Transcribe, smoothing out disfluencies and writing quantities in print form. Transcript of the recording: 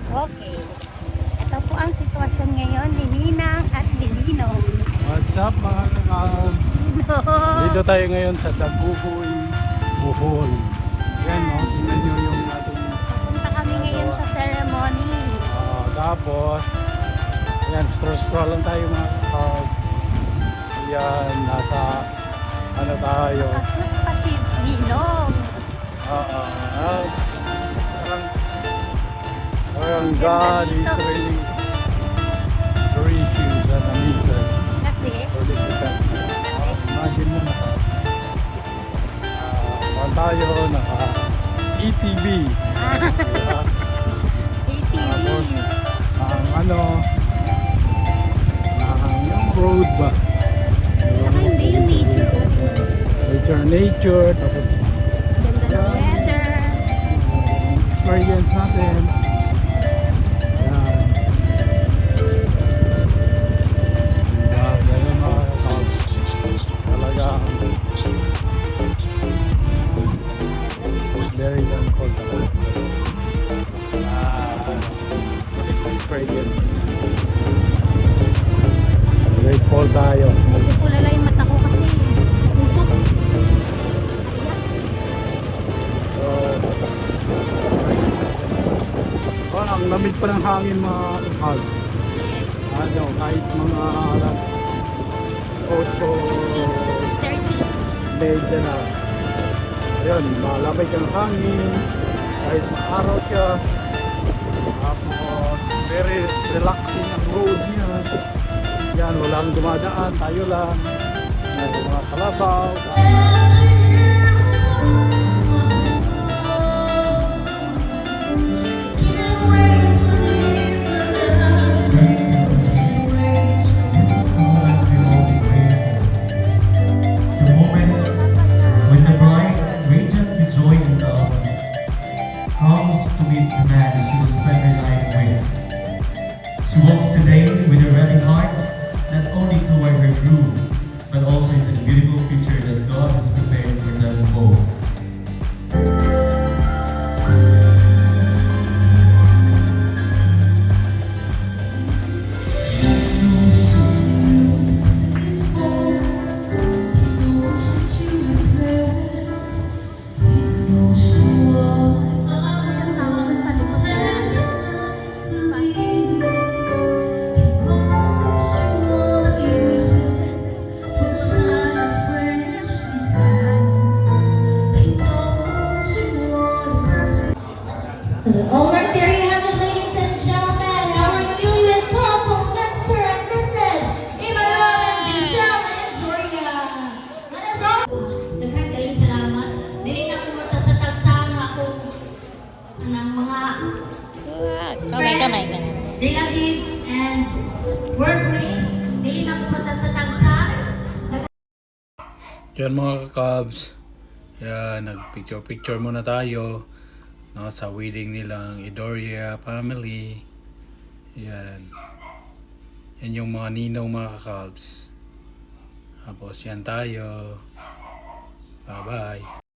Okay. Ito po ang sitwasyon ngayon ni Ninang at ni Ninong. What's up mga kakabs? Dito tayo ngayon sa Daguhoy, Bohol. Yan no, tingnan nyo yung ating Punta kami ngayon sa ceremony. tapos yan, stroll lang tayo mga kakabs. Yan, nasa ano tayo. Kasut pa si Ninong. Parang God is really gracious and amazing. Kasi, For this event. Imagine mo naka tayo, naka ETV. ATV. Ang ano, yung road ba? Saka hindi yung Nature, tapos ganda ng weather. experience natin. Yan. Ganun mga kasama. Talagang very cold talaga. This experience. Grateful tayo. Medyo kulala yung mata ko kasi. Usok. Ang lamig pa ng hangin mga kahal. Ano, kahit mga alas 8 medya na. Ayun, malamig ang hangin. Kahit maaraw siya. Tapos, very relaxing ang road niya. Yan, walang dumadaan. Tayo lang. Yan, mga kalabaw. She walks today with a ready heart, not only toward her groom, but also into the beautiful future that God has prepared for them both. Over there you have it, ladies and gentlemen, our newly wed couple, Mr. and Mrs. Emmanuel and Giselle Antoria. Daghang kayo salamat. Dili na pumunta sa tagsang ako ng mga Kamay. relatives and workmates. Dili na pumunta sa tagsang. Yan mga kakabs. Yan, nag-picture muna tayo. No, sa wedding nilang Idoria family. Yan. Yan yung mga ninong mga kakabs. Tapos yan tayo. Bye bye.